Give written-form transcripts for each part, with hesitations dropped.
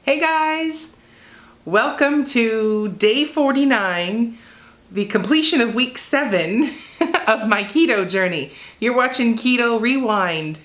Hey guys, welcome to day 49, the completion of week 7 of my keto journey. You're watching Keto Rewind.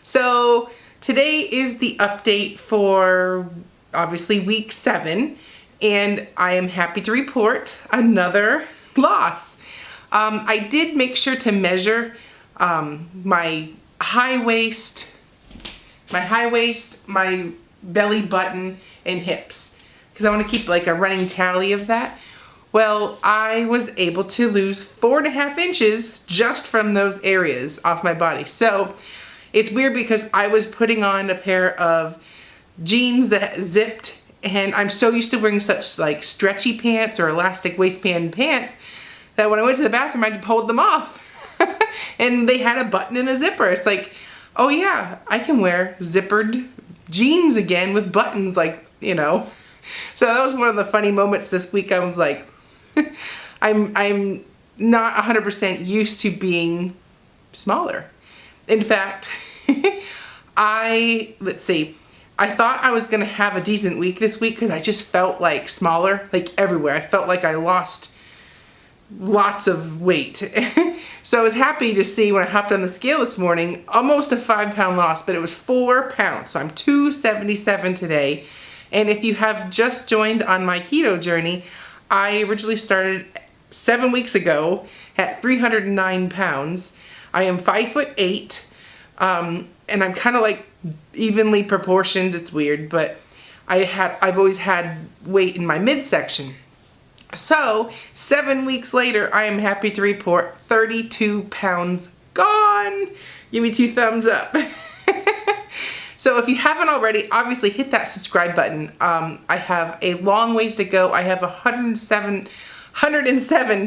So today is the update for obviously week 7, and I am happy to report another loss. I did make sure to measure my high waist, my belly button, and hips, because I want to keep like a running tally of that. Well, I was able to lose 4.5 inches just from those areas off my body. So it's weird because I was putting on a pair of jeans that zipped, and I'm so used to wearing such like stretchy pants or elastic waistband pants that when I went to the bathroom, I pulled them off. And they had a button and a zipper. It's like, oh yeah, I can wear zippered jeans again with buttons, like, you know. So that was one of the funny moments this week. I was like, I'm not 100% used to being smaller. In fact, I thought I was gonna have a decent week this week because I just felt like smaller, like everywhere. I felt like I lost lots of weight. So I was happy to see when I hopped on the scale this morning, almost a 5-pound loss, but it was 4 pounds. So I'm 277 today. And if you have just joined on my keto journey, I originally started 7 weeks ago at 309 pounds. I am 5'8", and I'm kind of like evenly proportioned. It's weird, but I've always had weight in my midsection. So 7 weeks later, I am happy to report 32 pounds gone. Give me 2 thumbs up. So if you haven't already, obviously hit that subscribe button. I have a long ways to go. I have 107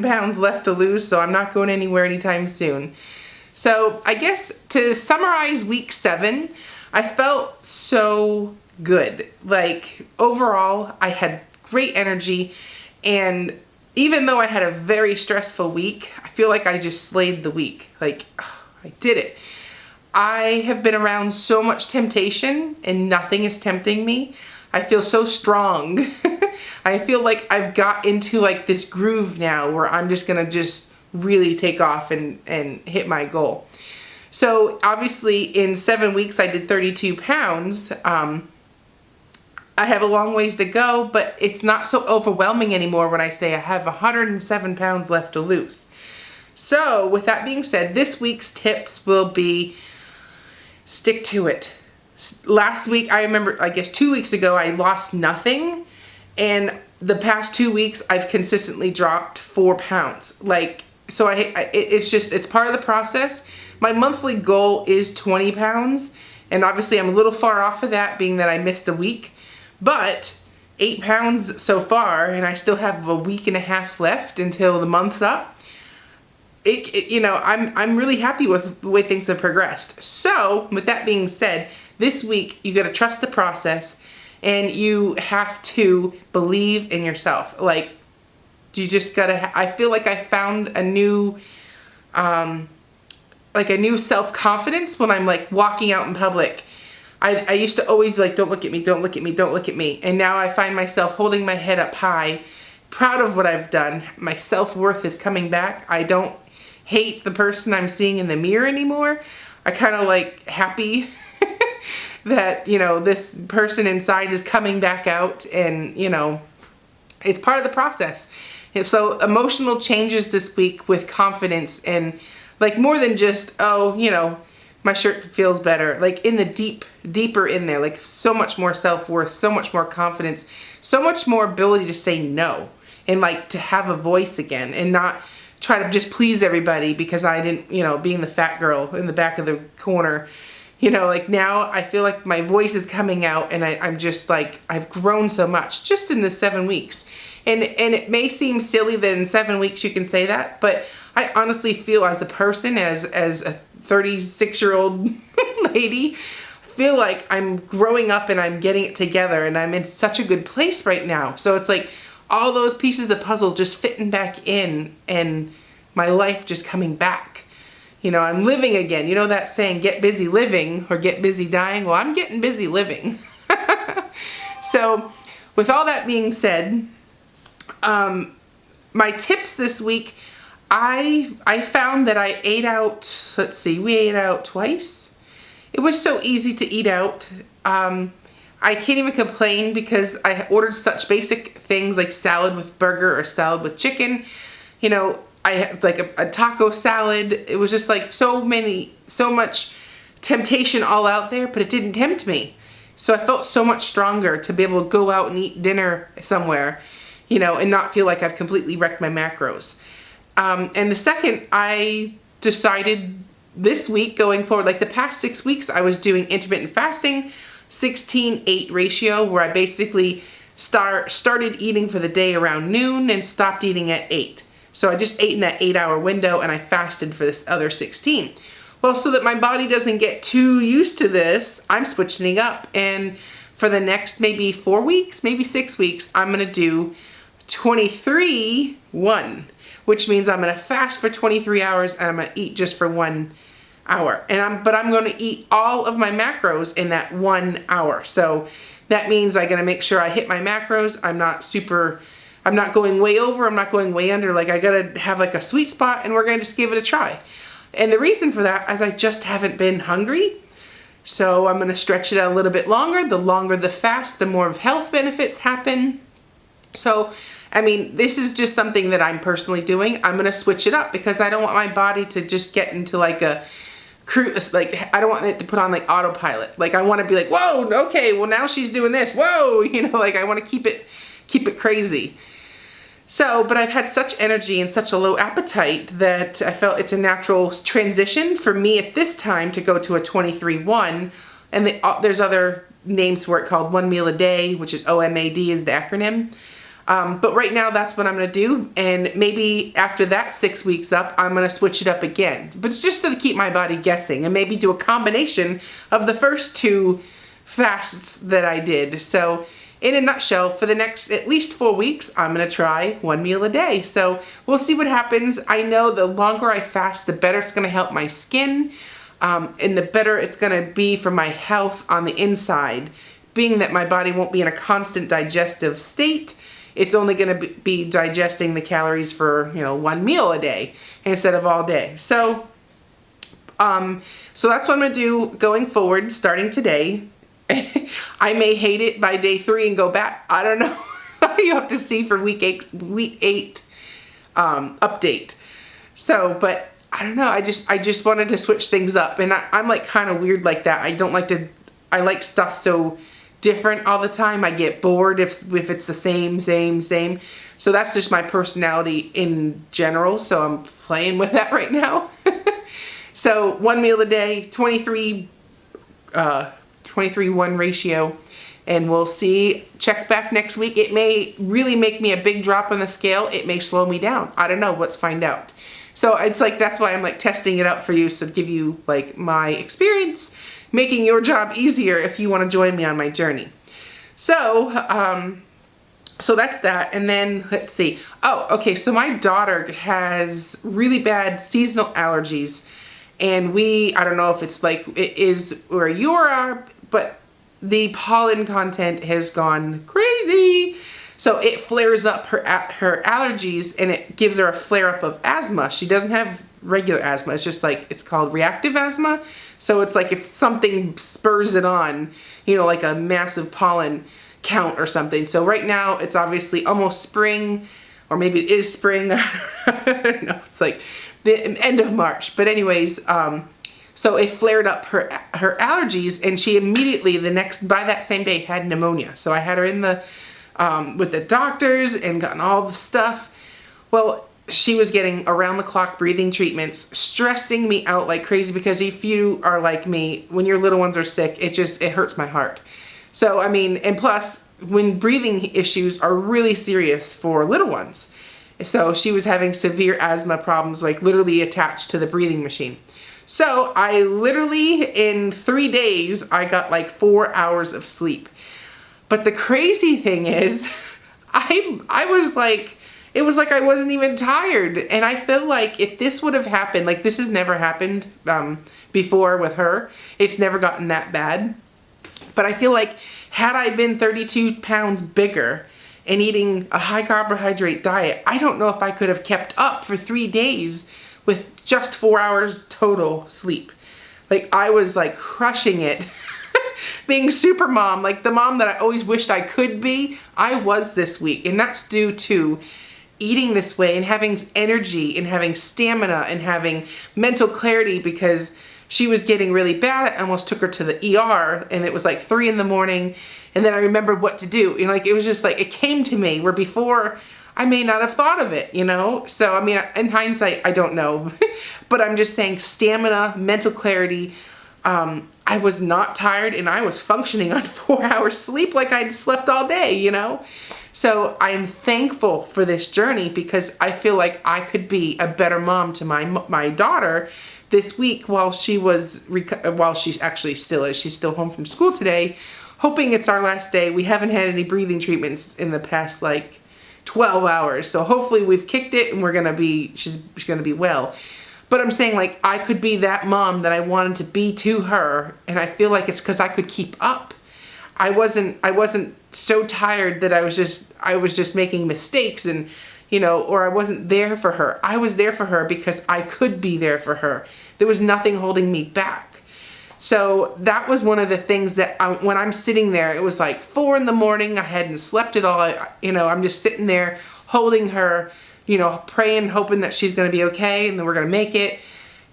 pounds left to lose, so I'm not going anywhere anytime soon. So I guess to summarize week 7, I felt so good. Like overall, I had great energy, and even though I had a very stressful week, I feel like I just slayed the week. Like, oh, I did it. I have been around so much temptation and nothing is tempting me. I feel so strong. I feel like I've got into like this groove now where I'm just gonna just really take off and hit my goal. So obviously in 7 weeks I did 32 pounds. I have a long ways to go, but it's not so overwhelming anymore when I say I have 107 pounds left to lose. So with that being said, this week's tips will be stick to it. Last week, I remember, I guess 2 weeks ago, I lost nothing. And the past 2 weeks, I've consistently dropped 4 pounds. Like, so it's part of the process. My monthly goal is 20 pounds. And obviously I'm a little far off of that, being that I missed a week. But 8 pounds so far, and I still have a week and a half left until the month's up. You know, I'm really happy with the way things have progressed. So with that being said, this week you got to trust the process, and you have to believe in yourself. Like, you just gotta. I feel like I found a new, like a new self-confidence when I'm like walking out in public. I used to always be like, don't look at me, don't look at me, don't look at me. And now I find myself holding my head up high, proud of what I've done. My self-worth is coming back. I don't hate the person I'm seeing in the mirror anymore. I kind of like happy that, you know, this person inside is coming back out, and, you know, it's part of the process. And so emotional changes this week with confidence, and like more than just, oh, you know, my shirt feels better, like in the deeper in there, like so much more self-worth, so much more confidence, so much more ability to say no, and like to have a voice again, and not try to just please everybody because I didn't, you know, being the fat girl in the back of the corner, You know, like now I feel like my voice is coming out, and I'm just like, I've grown so much just in the 7 weeks. And it may seem silly that in 7 weeks you can say that, but I honestly feel as a person, as a 36-year-old lady, I feel like I'm growing up and I'm getting it together, and I'm in such a good place right now. So it's like all those pieces of the puzzle just fitting back in, and my life just coming back. You know, I'm living again. You know that saying, get busy living or get busy dying? Well, I'm getting busy living. So with all that being said, my tips this week, I found that I ate out, let's see, we ate out twice. It was so easy to eat out. I can't even complain because I ordered such basic things like salad with burger or salad with chicken. You know, I had like a taco salad. It was just like so much temptation all out there, but it didn't tempt me. So I felt so much stronger to be able to go out and eat dinner somewhere, you know, and not feel like I've completely wrecked my macros. And the second, I decided this week going forward, like the past 6 weeks, I was doing intermittent fasting, 16-8 ratio, where I basically started eating for the day around noon and stopped eating at 8. So I just ate in that 8-hour window, and I fasted for this other 16. Well, so that my body doesn't get too used to this, I'm switching it up. And for the next maybe 4 weeks, maybe 6 weeks, I'm going to do 23-1, which means I'm going to fast for 23 hours and I'm going to eat just for 1 hour. But I'm going to eat all of my macros in that 1 hour. So that means I'm going to make sure I hit my macros. I'm not going way over, I'm not going way under. Like I got to have like a sweet spot, and we're going to just give it a try. And the reason for that is I just haven't been hungry. So I'm going to stretch it out a little bit longer. The longer the fast, the more health benefits happen. So, I mean, this is just something that I'm personally doing. I'm going to switch it up because I don't want my body to just get into like a cruise. Like, I don't want it to put on like autopilot. Like, I want to be like, whoa, okay, well now she's doing this. Whoa, you know, like I want to keep it crazy. So, but I've had such energy and such a low appetite that I felt it's a natural transition for me at this time to go to a 23-1. And there's other names for it called 1 meal a day, which is OMAD is the acronym. But right now that's what I'm going to do. And maybe after that 6 weeks up, I'm going to switch it up again. But it's just to keep my body guessing and maybe do a combination of the first 2 fasts that I did. So in a nutshell, for the next at least 4 weeks, I'm going to try 1 meal a day. So we'll see what happens. I know the longer I fast, the better it's going to help my skin, and the better it's going to be for my health on the inside, being that my body won't be in a constant digestive state. It's only going to be digesting the calories for, you know, 1 meal a day instead of all day. So that's what I'm going to do going forward, starting today. I may hate it by day 3 and go back. I don't know. You have to see for week 8 update. So, but I don't know. I just wanted to switch things up, and I'm like kind of weird like that. I like stuff so different all the time. I get bored if it's the same. So that's just my personality in general. So I'm playing with that right now. So 1 meal a day, 23-1 ratio, and we'll see. Check back next week. It may really make me a big drop on the scale. It may slow me down. I don't know. Let's find out. So it's like, that's why I'm like testing it out for you, so to give you like my experience, making your job easier if you want to join me on my journey. So so that's that. And then let's see. Oh, okay. So my daughter has really bad seasonal allergies, and I don't know if it's like it is where you are, but the pollen content has gone crazy. So it flares up her allergies, and it gives her a flare up of asthma. She doesn't have regular asthma. It's just like, it's called reactive asthma. So it's like if something spurs it on, you know, like a massive pollen count or something. So right now it's obviously almost spring, or maybe it is spring. I don't know. It's like the end of March. But anyways, so it flared up her allergies, and she immediately by that same day had pneumonia. So I had her in the with the doctors and gotten all the stuff. Well, she was getting around the clock breathing treatments, stressing me out like crazy, because if you are like me, when your little ones are sick, it hurts my heart. So, I mean, and plus when breathing issues are really serious for little ones. So she was having severe asthma problems, like literally attached to the breathing machine. So I literally, in 3 days, I got like 4 hours of sleep. But the crazy thing is, I was like, it was like I wasn't even tired. And I feel like if this would have happened, like this has never happened before with her. It's never gotten that bad. But I feel like had I been 32 pounds bigger and eating a high carbohydrate diet, I don't know if I could have kept up for 3 days with just 4 hours total sleep. Like I was like crushing it. Being super mom, like the mom that I always wished I could be, I was this week. And that's due to eating this way and having energy and having stamina and having mental clarity, because she was getting really bad. I almost took her to the ER, and it was like 3 in the morning. And then I remembered what to do. You know, like it was just like, it came to me where before I may not have thought of it, you know? So, I mean, in hindsight, I don't know, but I'm just saying stamina, mental clarity. I was not tired, and I was functioning on 4 hours sleep like I'd slept all day, you know? So I'm thankful for this journey, because I feel like I could be a better mom to my daughter this week while she actually still is. She's still home from school today, hoping it's our last day. We haven't had any breathing treatments in the past like 12 hours. So hopefully we've kicked it and she's gonna be well. But I'm saying, like, I could be that mom that I wanted to be to her, and I feel like it's because I could keep up. I wasn't so tired that I was just making mistakes, and you know, or I wasn't there for her. I was there for her because I could be there for her. There was nothing holding me back. So that was one of the things that when I'm sitting there, it was like 4 in the morning. I hadn't slept at all. You know, I'm just sitting there holding her, you know, praying, hoping that she's going to be okay and then we're going to make it.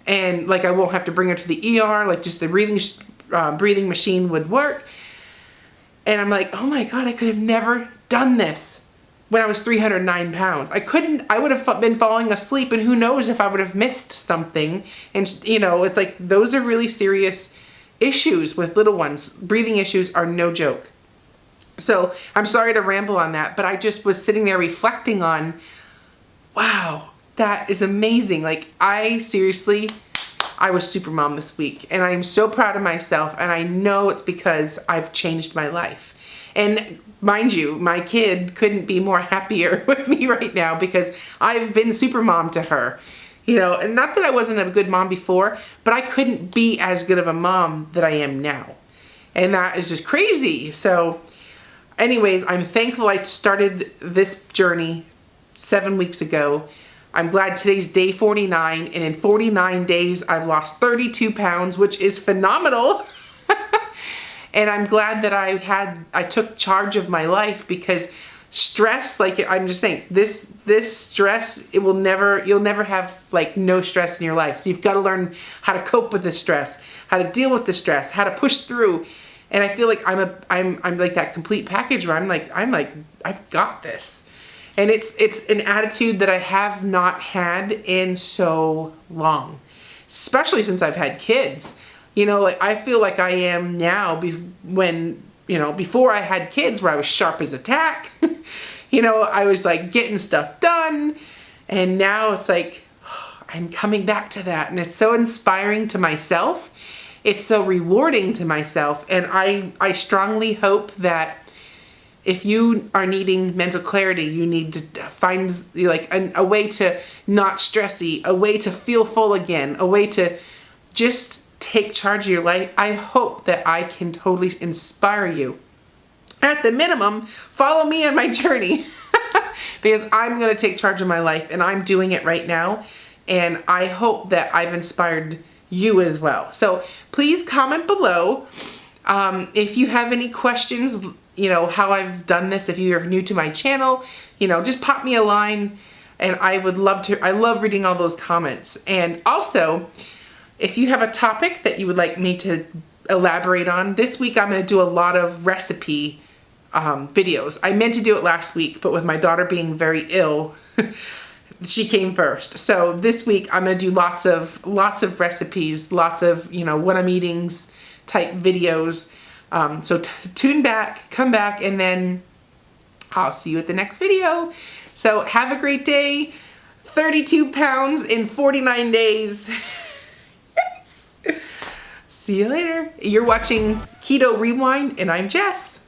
And like, I won't have to bring her to the ER, like just the breathing machine would work. And I'm like, oh my God, I could have never done this when I was 309 pounds. I would have been falling asleep, and who knows if I would have missed something. And you know, it's like, those are really serious issues with little ones. Breathing issues are no joke. So I'm sorry to ramble on that, but I just was sitting there reflecting on, wow, that is amazing. Like I was super mom this week, and I'm so proud of myself, and I know it's because I've changed my life. And mind you, my kid couldn't be more happier with me right now, because I've been super mom to her. You know, and not that I wasn't a good mom before, but I couldn't be as good of a mom that I am now. And that is just crazy. So anyways, I'm thankful I started this journey 7 weeks ago. I'm glad today's day 49, and in 49 days, I've lost 32 pounds, which is phenomenal. And I'm glad that I took charge of my life, because stress, like I'm just saying, this stress, you'll never have like no stress in your life. So you've got to learn how to cope with the stress, how to deal with the stress, how to push through. And I feel like I'm like that complete package where I'm like, I've got this. And it's an attitude that I have not had in so long, especially since I've had kids. You know, like I feel like I am now before I had kids, where I was sharp as a tack. You know, I was like getting stuff done, and now it's like, I'm coming back to that, and it's so inspiring to myself. It's so rewarding to myself, and I strongly hope that if you are needing mental clarity, you need to find like a way to not stressy, a way to feel full again, a way to just take charge of your life. I hope that I can totally inspire you. At the minimum, follow me on my journey, because I'm going to take charge of my life, and I'm doing it right now. And I hope that I've inspired you as well. So please comment below if you have any questions, you know, how I've done this. If you're new to my channel, you know, just pop me a line, and I love reading all those comments. And also, if you have a topic that you would like me to elaborate on, this week I'm going to do a lot of recipe videos. I meant to do it last week, but with my daughter being very ill, she came first. So this week I'm gonna do lots of recipes, lots of, you know, what I'm eating type videos. So tune back, come back, and then I'll see you at the next video. So have a great day. 32 pounds in 49 days. Yes. See you later. You're watching Keto Rewind, and I'm Jess.